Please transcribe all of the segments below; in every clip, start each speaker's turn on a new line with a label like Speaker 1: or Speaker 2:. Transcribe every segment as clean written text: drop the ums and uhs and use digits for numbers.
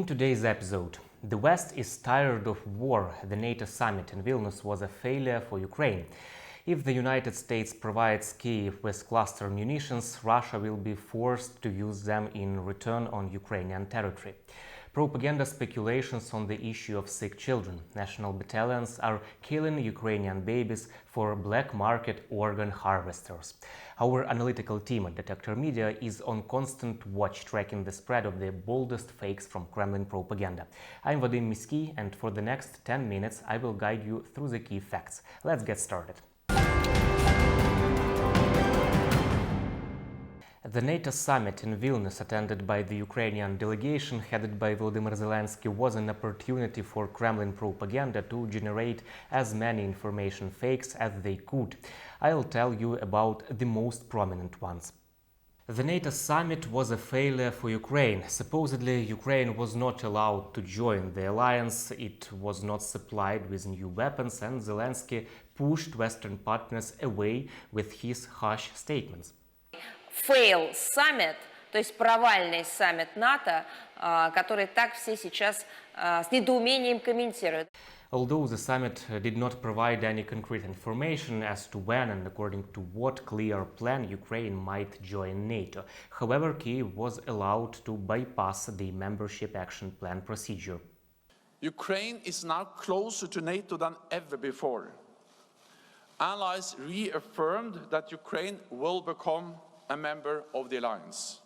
Speaker 1: In today's episode, the West is tired of war. The NATO summit in Vilnius was a failure for Ukraine. If the United States provides Kyiv with cluster munitions, Russia will be forced to use them in return on Ukrainian territory. Propaganda speculations on the issue of sick children. National battalions are killing Ukrainian babies for black market organ harvesters. Our analytical team at Detector Media is on constant watch, tracking the spread of the boldest fakes from Kremlin propaganda. I'm Vadym Miskyi, and for the next 10 minutes I will guide you through the key facts. Let's get started. The NATO summit in Vilnius, attended by the Ukrainian delegation headed by Volodymyr Zelensky, was an opportunity for Kremlin propaganda to generate as many information fakes as they could. I'll tell you about the most prominent ones. The NATO summit was a failure for Ukraine. Supposedly, Ukraine was not allowed to join the alliance, it was not supplied with new weapons, and Zelensky pushed Western partners away with his harsh statements.
Speaker 2: Fail summit, то есть провальный саммит НАТО, который так все сейчас с недоумением комментируют.
Speaker 1: Although the summit did not provide any concrete information as to when and according to what clear plan Ukraine might join NATO, however, Kyiv was allowed to bypass the membership action plan procedure.
Speaker 3: Ukraine is now closer to NATO than ever before. Allies reaffirmed that Ukraine will become a member of the alliance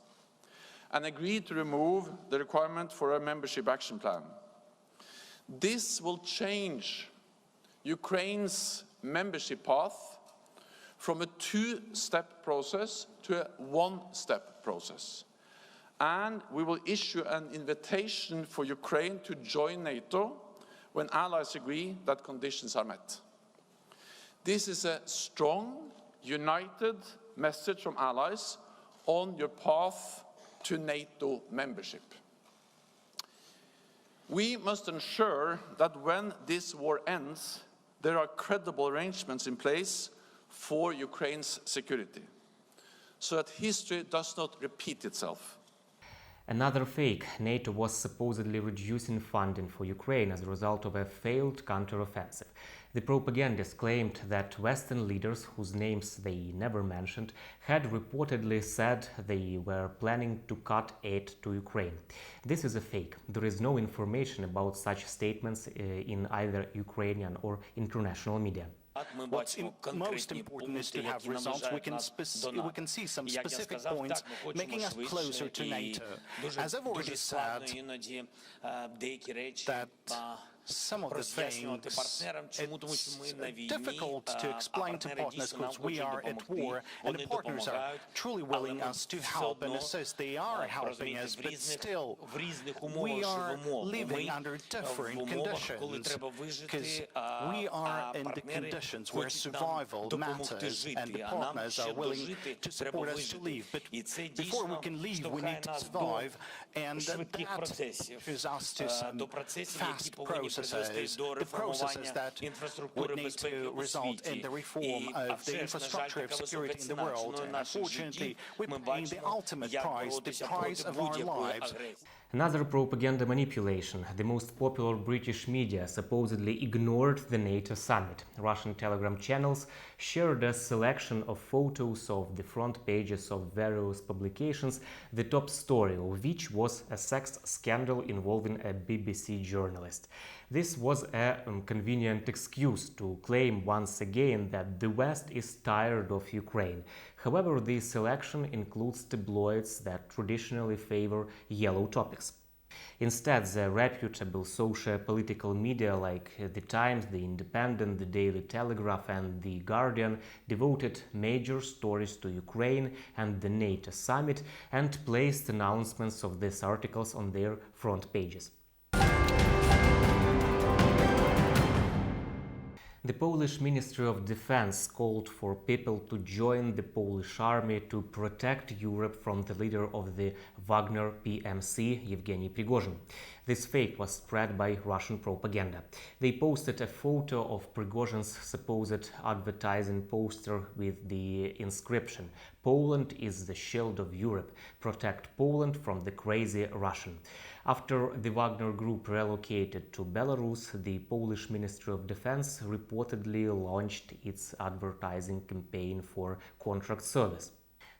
Speaker 3: and agreed to remove the requirement for a membership action plan. This will change Ukraine's membership path from a two-step process to a one-step process. And we will issue an invitation for Ukraine to join NATO when allies agree that conditions are met. This is a strong, united message from allies on your path to NATO membership. We must ensure that when this war ends, there are credible arrangements in place for Ukraine's security, so that history does not repeat itself.
Speaker 1: Another fake: NATO was supposedly reducing funding for Ukraine as a result of a failed counteroffensive. The propagandists claimed that Western leaders, whose names they never mentioned, had reportedly said they were planning to cut aid to Ukraine. This is a fake. There is no information about such statements in either Ukrainian or international media.
Speaker 4: What's most important is to have results. We can see some specific points making us closer to NATO. As I've already said, that some of the things, it's difficult to explain to partners because we are at war and the partners are truly willing us to help and assist. They are helping us, but still we are living under different conditions because we are in the conditions where survival matters and the partners are willing to support us to leave. But before we can leave, we need to survive, and that is us to some fast processes, the processes that would need to result in the reform of the infrastructure of security in the world. And unfortunately, we're paying the ultimate price, the price of our lives.
Speaker 1: Another propaganda manipulation. The most popular British media supposedly ignored the NATO summit. Russian Telegram channels shared a selection of photos of the front pages of various publications, the top story of which was a sex scandal involving a BBC journalist. This was a convenient excuse to claim once again that the West is tired of Ukraine. However, the selection includes tabloids that traditionally favor yellow topics. Instead, the reputable socio-political media like The Times, The Independent, The Daily Telegraph and The Guardian devoted major stories to Ukraine and the NATO summit and placed announcements of these articles on their front pages. The Polish Ministry of Defense called for people to join the Polish army to protect Europe from the leader of the Wagner PMC, Yevgeny Prigozhin. This fake was spread by Russian propaganda. They posted a photo of Prigozhin's supposed advertising poster with the inscription, "Poland is the shield of Europe. Protect Poland from the crazy Russian." After the Wagner Group relocated to Belarus, the Polish Ministry of Defense reportedly launched its advertising campaign for contract service.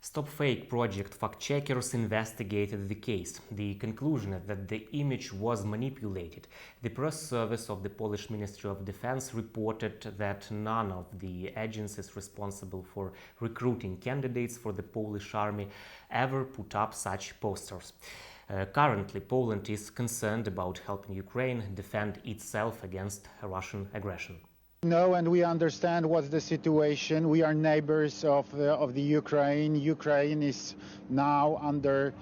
Speaker 1: Stop Fake Project fact-checkers investigated the case. The conclusion is that the image was manipulated. The press service of the Polish Ministry of Defense reported that none of the agencies responsible for recruiting candidates for the Polish army ever put up such posters. Currently, Poland is concerned about helping Ukraine defend itself against Russian aggression.
Speaker 5: No, and we understand what's the situation. We are neighbors of the Ukraine. Ukraine is now under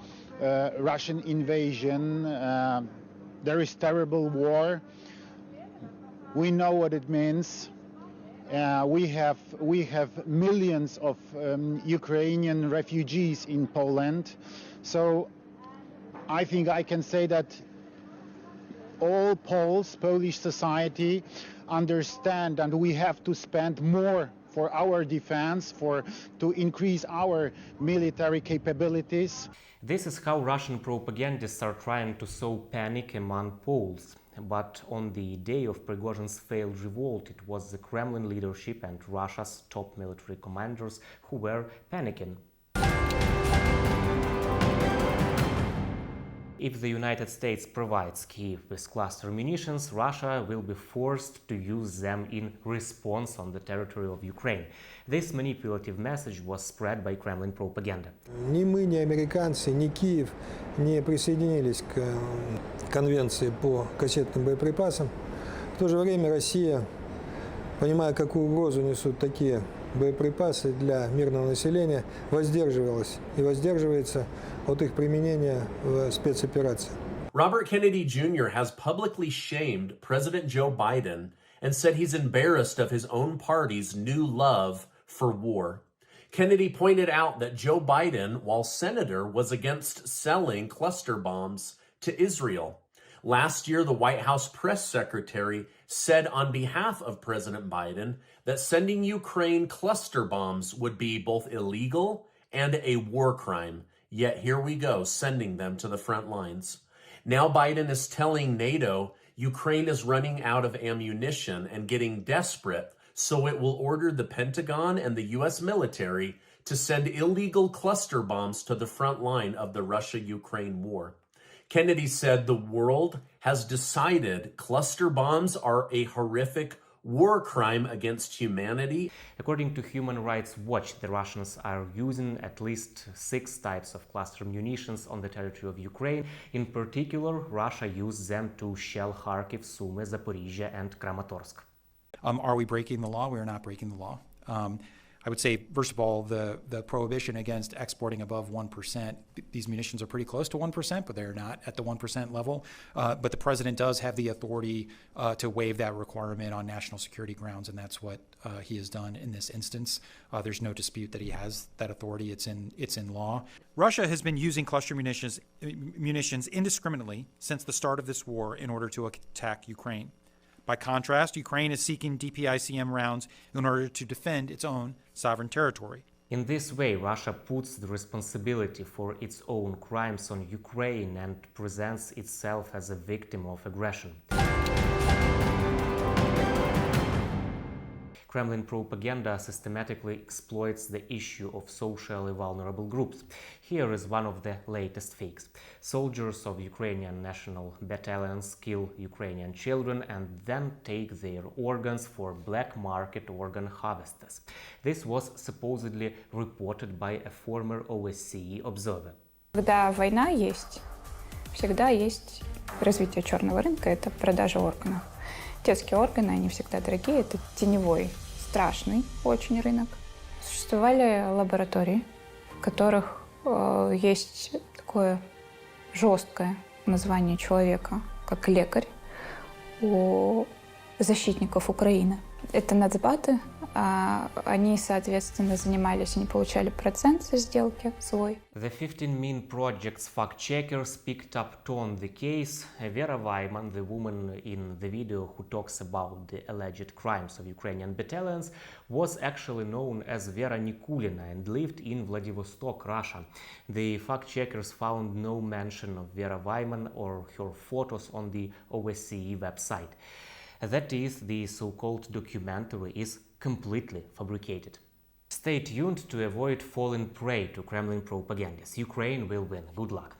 Speaker 5: Russian invasion. There is terrible war. We know what it means. We have millions of Ukrainian refugees in Poland. So I think I can say that all Poles, Polish society, understand, and we have to spend more for our defense, to increase our military capabilities.
Speaker 1: This is how Russian propagandists are trying to sow panic among Poles. But on the day of Prigozhin's failed revolt, it was the Kremlin leadership and Russia's top military commanders who were panicking. If the United States provides Kyiv with cluster munitions, Russia will be forced to use them in response on the territory of Ukraine. This manipulative message was spread by Kremlin propaganda.
Speaker 6: Ни мы, ни американцы, ни Киев не присоединились к конвенции по кассетным боеприпасам. В то же время Россия, понимая, какую угрозу несут такие боеприпасы для мирного населения, воздерживалась и воздерживается от их применения в спецоперации.
Speaker 7: Robert Kennedy Jr. has publicly shamed President Joe Biden and said he's embarrassed of his own party's new love for war. Kennedy pointed out that Joe Biden, while senator, was against selling cluster bombs to Israel. Last year, the White House press secretary said on behalf of President Biden that sending Ukraine cluster bombs would be both illegal and a war crime. Yet here we go, sending them to the front lines. Now Biden is telling NATO Ukraine is running out of ammunition and getting desperate, so it will order the Pentagon and the U.S. military to send illegal cluster bombs to the front line of the Russia-Ukraine war. Kennedy said the world has decided cluster bombs are a horrific war crime against humanity.
Speaker 1: According to Human Rights Watch, the Russians are using at least 6 types of cluster munitions on the territory of Ukraine. In particular, Russia used them to shell Kharkiv, Sumy, Zaporizhia and Kramatorsk.
Speaker 8: Are we breaking the law? We are not breaking the law. I would say, first of all, the prohibition against exporting above 1%, these munitions are pretty close to 1%, but they're not at the 1% level. But the president does have the authority to waive that requirement on national security grounds, and that's what he has done in this instance. There's no dispute that he has that authority. It's in law. Russia has been using cluster munitions indiscriminately since the start of this war in order to attack Ukraine. By contrast, Ukraine is seeking DPICM rounds in order to defend its own sovereign territory.
Speaker 1: In this way, Russia puts the responsibility for its own crimes on Ukraine and presents itself as a victim of aggression. Kremlin propaganda systematically exploits the issue of socially vulnerable groups. Here is one of the latest fakes. Soldiers of Ukrainian national battalions kill Ukrainian children and then take their organs for black market organ harvesters. This was supposedly reported by a former OSCE observer.
Speaker 9: Когда война есть, всегда есть развитие черного рынка, это продажа органов. Детские органы, они всегда дорогие, это теневой, страшный очень рынок. Существовали лаборатории, в которых есть такое жесткое название человека, как лекарь у защитников Украины. Это нацбаты, Они, соответственно, занимались, они получали процент со сделки свой.
Speaker 1: The 15 Min project's fact-checkers picked up on the case. Vera Vyman, the woman in the video who talks about the alleged crimes of Ukrainian battalions, was actually known as Vera Nikulina and lived in Vladivostok, Russia. The fact-checkers found no mention of Vera Vyman or her photos on the OSCE website. That is, the so-called documentary is completely fabricated. Stay tuned to avoid falling prey to Kremlin propagandists. Ukraine will win. Good luck.